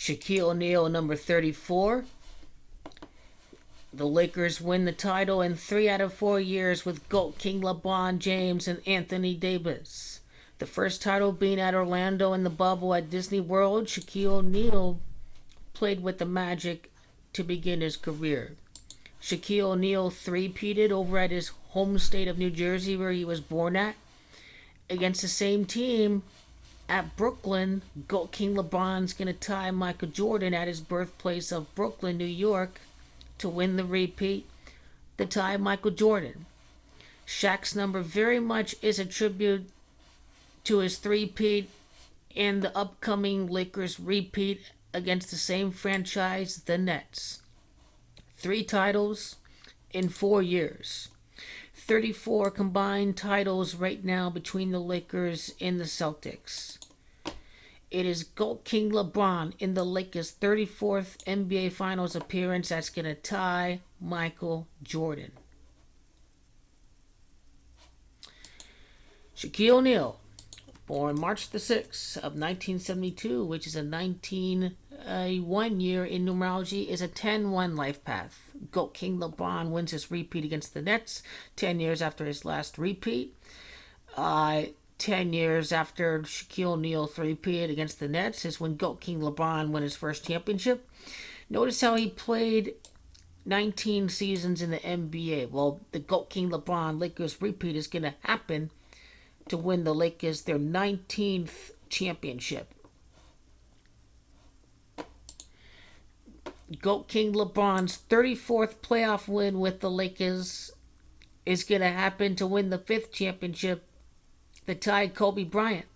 Shaquille O'Neal, number 34. The Lakers win the title in 3 out of 4 years with GOAT King LeBron James and Anthony Davis. The first title being at Orlando in the bubble at Disney World. Shaquille O'Neal played with the Magic to begin his career. Shaquille O'Neal three-peated over at his home state of New Jersey, where he was born at, against the same team at Brooklyn. GOAT King LeBron's going to tie Michael Jordan at his birthplace of Brooklyn, New York, to win the repeat, to tie Michael Jordan. Shaq's number very much is a tribute to his three-peat and the upcoming Lakers repeat against the same franchise, the Nets. 3 titles in 4 years. 34 combined titles right now between the Lakers and the Celtics. It is GOAT King LeBron in the Lakers' 34th NBA Finals appearance that's going to tie Michael Jordan. Shaquille O'Neal, born March the 6th of 1972, which is a 1 year in numerology, is a 10-1 life path. GOAT King LeBron wins his repeat against the Nets 10 years after his last repeat. 10 years after Shaquille O'Neal three-peated against the Nets is when GOAT King LeBron won his first championship. Notice how he played 19 seasons in the NBA. Well, the GOAT King LeBron Lakers repeat is going to happen to win the Lakers their 19th championship. GOAT King LeBron's 34th playoff win with the Lakers is going to happen to win the 5th championship that tied Kobe Bryant.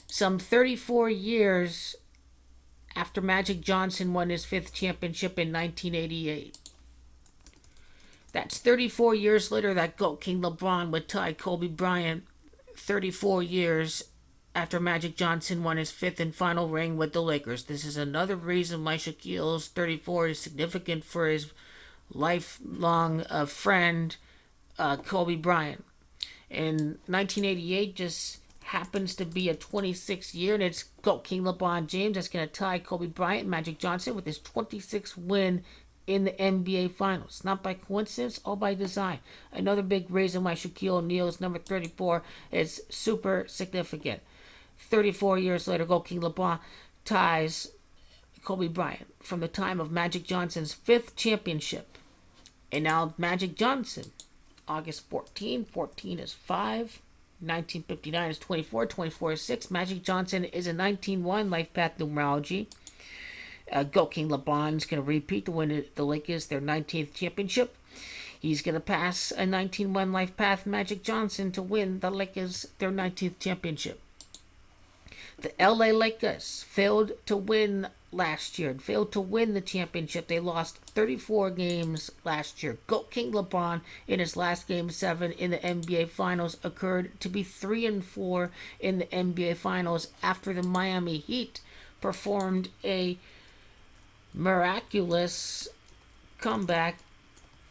Some 34 years after Magic Johnson won his 5th championship in 1988. That's 34 years later that GOAT King LeBron would tie Kobe Bryant 34 years after Magic Johnson won his 5th and final ring with the Lakers. This is another reason why Shaquille's 34 is significant for his lifelong friend, Kobe Bryant. And 1988 just happens to be a 26th year, and it's GOAT King LeBron James that's going to tie Kobe Bryant and Magic Johnson with his 26th win in the NBA Finals. Not by coincidence, all by design. Another big reason why Shaquille O'Neal's number 34 is super significant. 34 years later, GOAT King LeBron ties Kobe Bryant from the time of Magic Johnson's 5th championship. And now Magic Johnson, August 14 is 5. 1959 is 24. 24 is 6. Magic Johnson is a 19-1 life path numerology. GOAT King LeBron's going to repeat to win the Lakers their 19th championship. He's going to pass a 19-1 life path Magic Johnson to win the Lakers their 19th championship. The LA Lakers failed to win last year and failed to win the championship. They lost 34 games last year. GOAT King LeBron in his last game 7 in the NBA Finals occurred to be 3-4 in the NBA Finals after the Miami Heat performed a miraculous comeback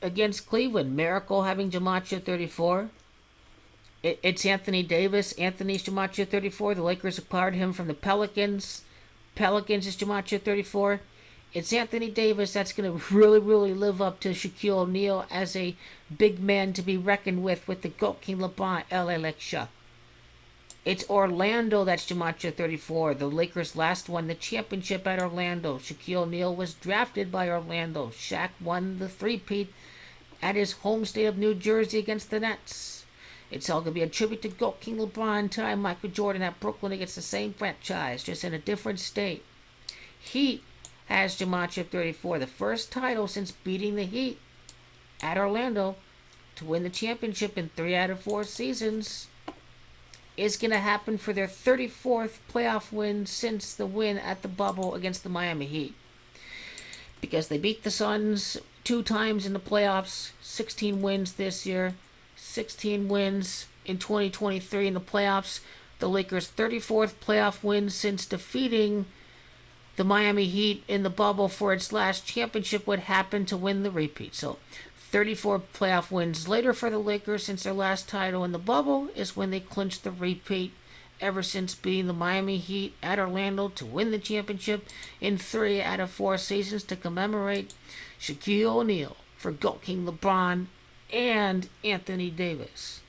against Cleveland. Miracle having Gematria 34. It's Anthony Davis. Anthony's Gematria 34. The Lakers acquired him from the Pelicans. Pelicans is Gematria 34. It's Anthony Davis that's going to really live up to Shaquille O'Neal as a big man to be reckoned with the GOAT King LeBron LA Lakers. It's Orlando that's Gematria 34. The Lakers last won the championship at Orlando. Shaquille O'Neal was drafted by Orlando. Shaq won the three-peat at his home state of New Jersey against the Nets. It's all going to be a tribute to GOAT King LeBron tying Michael Jordan at Brooklyn against the same franchise, just in a different state. Heat has Gematria 34, the first title since beating the Heat at Orlando to win the championship in 3 out of 4 seasons. Is going to happen for their 34th playoff win since the win at the bubble against the Miami Heat. Because they beat the Suns 2 times in the playoffs, 16 wins this year, 16 wins in 2023 in the playoffs. The Lakers' 34th playoff win since defeating the Miami Heat in the bubble for its last championship would happen to win the repeat. So 34 playoff wins later for the Lakers since their last title in the bubble is when they clinched the repeat ever since being the Miami Heat at Orlando to win the championship in 3 out of 4 seasons to commemorate Shaquille O'Neal for GOAT King LeBron and Anthony Davis.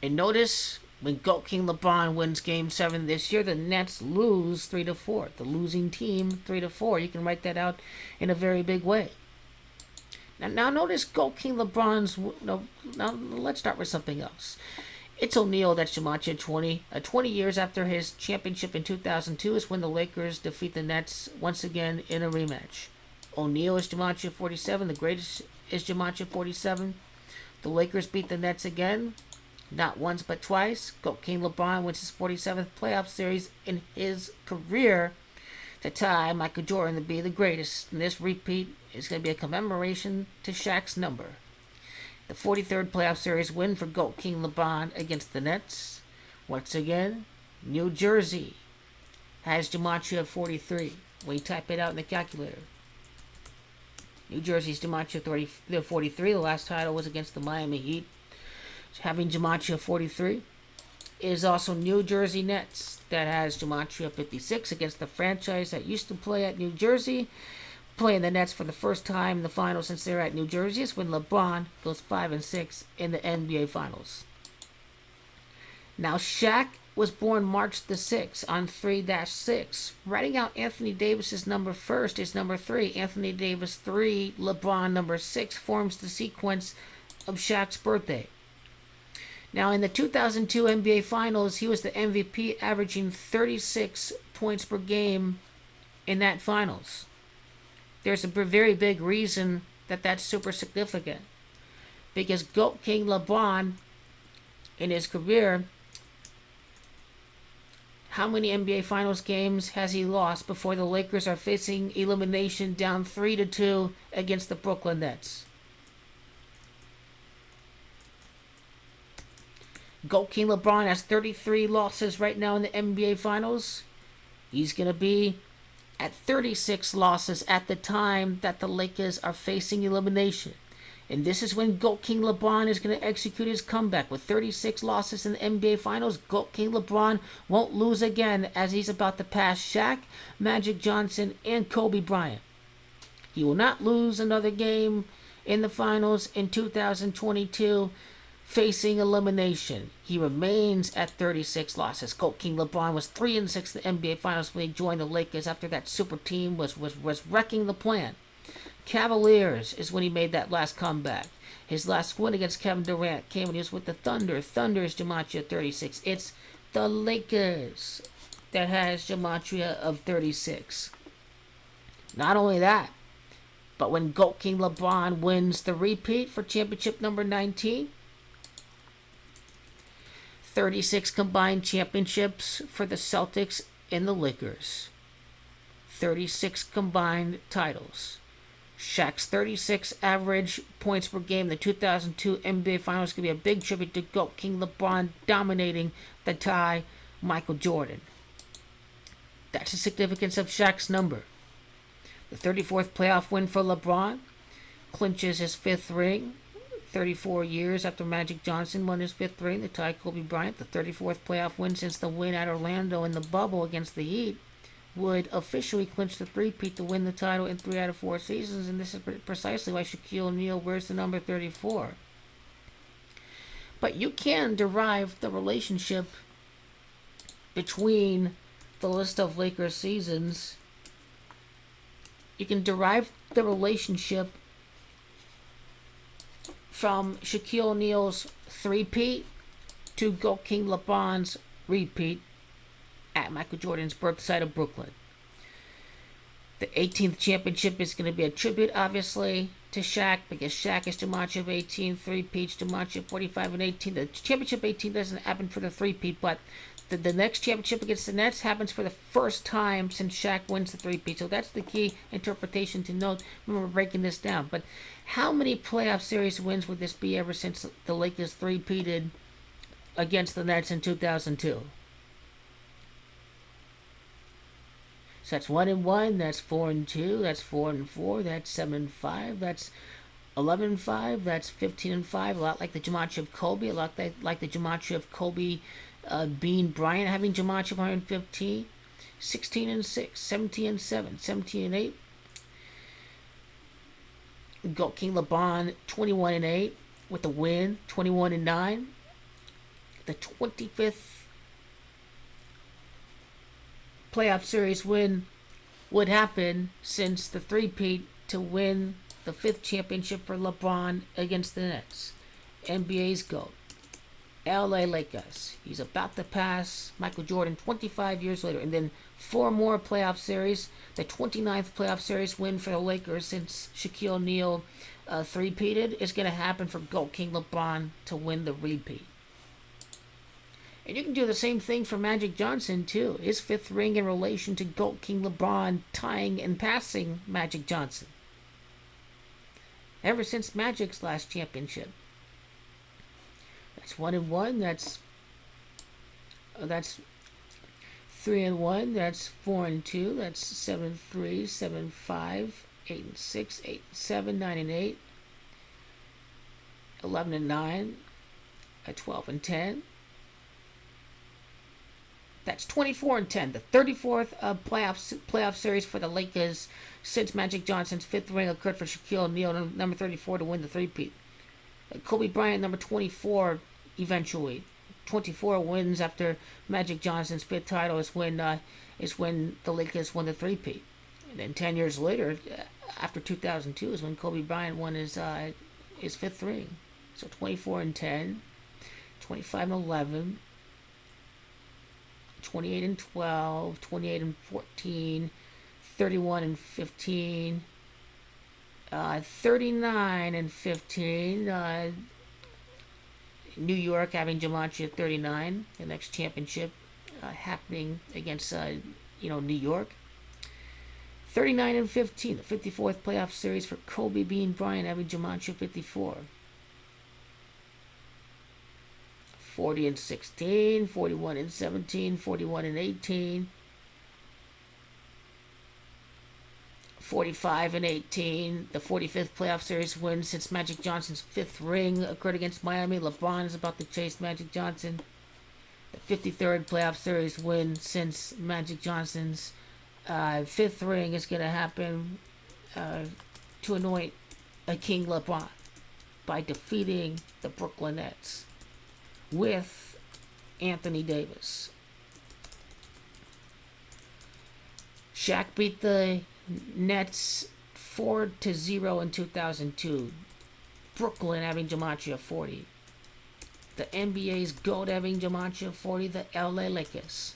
And notice when GOAT King LeBron wins Game 7 this year, the Nets lose 3-4. The losing team 3-4. You can write that out in a very big way. Now notice GOAT King LeBron's. Now let's start with something else. It's O'Neal that's Jumanji 20. 20 years after his championship in 2002 is when the Lakers defeat the Nets once again in a rematch. O'Neal is Jumanji 47. The greatest is Jumanji 47. The Lakers beat the Nets again. Not once but twice. GOAT King LeBron wins his 47th playoff series in his career to tie Michael Jordan to be the greatest. And this repeat is going to be a commemoration to Shaq's number. The 43rd playoff series win for GOAT King LeBron against the Nets. Once again, New Jersey has Jumanji at 43 when you type it out in the calculator. New Jersey's Jumanji 43. The last title was against the Miami Heat, having Jumanji 43. It is also New Jersey Nets that has Jumanji 56 against the franchise that used to play at New Jersey, playing the Nets for the first time in the finals since they're at New Jersey. It's when LeBron goes 5-6 in the NBA Finals. Now Shaq was born March the 6th on 3-6. Writing out Anthony Davis's number first is number 3. Anthony Davis 3, LeBron number 6 forms the sequence of Shaq's birthday. Now, in the 2002 NBA Finals, he was the MVP, averaging 36 points per game in that Finals. There's a very big reason that that's super significant. Because GOAT King LeBron, in his career, how many NBA Finals games has he lost before the Lakers are facing elimination down 3-2 against the Brooklyn Nets? GOAT King LeBron has 33 losses right now in the NBA Finals. He's going to be at 36 losses at the time that the Lakers are facing elimination. And this is when GOAT King LeBron is going to execute his comeback. With 36 losses in the NBA Finals, GOAT King LeBron won't lose again, as he's about to pass Shaq, Magic Johnson, and Kobe Bryant. He will not lose another game in the Finals in 2022. Facing elimination. He remains at 36 losses. GOAT King LeBron was 3-6 in the NBA Finals when he joined the Lakers after that super team was wrecking the plan. Cavaliers is when he made that last comeback. His last win against Kevin Durant came when he was with the Thunder. Thunder's Jumanji at 36. It's the Lakers that has Jumanji of 36. Not only that, but when GOAT King LeBron wins the repeat for championship number 19, 36 combined championships for the Celtics and the Lakers. 36 combined titles. Shaq's 36 average points per game in the 2002 NBA Finals could be a big tribute to GOAT King LeBron dominating the tie Michael Jordan. That's the significance of Shaq's number. The 34th playoff win for LeBron clinches his 5th ring. 34 years after Magic Johnson won his 5th ring to tie Kobe Bryant. The 34th playoff win since the win at Orlando in the bubble against the Heat would officially clinch the three-peat to win the title in 3 out of 4 seasons, and this is precisely why Shaquille O'Neal wears the number 34. But you can derive the relationship between the list of Lakers seasons. You can derive the relationship from Shaquille O'Neal's three-peat to GOAT King LeBron's repeat at Michael Jordan's birthsite of Brooklyn. The 18th championship is going to be a tribute, obviously, to Shaq, because Shaq is Jumanji of 18, three-peats, Jumanji of 45 and 18. The championship 18 doesn't happen for the three-peat, but the next championship against the Nets happens for the first time since Shaq wins the three-peat. So that's the key interpretation to note when we're breaking this down. But how many playoff series wins would this be ever since the Lakers three-peated against the Nets in 2002? So that's 1-1, that's 4-2, that's 4-4, that's 7-5, that's 11-5. That's 15-5. A lot like the gematria of Kobe. A lot like the gematria of Kobe Bean Bryant having gematria of 115. 16-6. 17-7. 17-8. Goat King LeBron 21-8 with the win. 21-9. The 25th playoff series win would happen since the three-peat to win the 5th championship for LeBron against the Nets. NBA's GOAT. LA Lakers. He's about to pass Michael Jordan 25 years later. And then 4 more playoff series. The 29th playoff series win for the Lakers since Shaquille O'Neal three-peated is going to happen for GOAT King LeBron to win the repeat. And you can do the same thing for Magic Johnson, too. His 5th ring in relation to GOAT King LeBron tying and passing Magic Johnson. Ever since Magic's last championship. That's 1-1. That's 3-1. That's 4-2. That's 7-3, 7-5, 8-6, 8-7, 9-8, 11-9, 12-10. That's 24-10, the 34th playoff series for the Lakers since Magic Johnson's 5th ring occurred for Shaquille O'Neal, number 34, to win the three-peat. Kobe Bryant, number 24, eventually. 24 wins after Magic Johnson's 5th title is when the Lakers won the three-peat. And then 10 years later, after 2002, is when Kobe Bryant won his 5th ring. So 24-10, 25-11. 28-12, 28-14, 31-15, 39-15. New York having gematria 39, the next championship happening against New York. 39-15, the 54th playoff series for Kobe Bean Bryant having gematria 54. 40-16, 41-17, 41-18, 45-18. The 45th playoff series win since Magic Johnson's 5th ring occurred against Miami. LeBron is about to chase Magic Johnson. The 53rd playoff series win since Magic Johnson's 5th ring is going to happen to anoint a King LeBron by defeating the Brooklyn Nets with Anthony Davis. Shaq beat the Nets 4-0 in 2002. Brooklyn having gematria 40. The NBA's GOAT having gematria 40. The LA Lakers.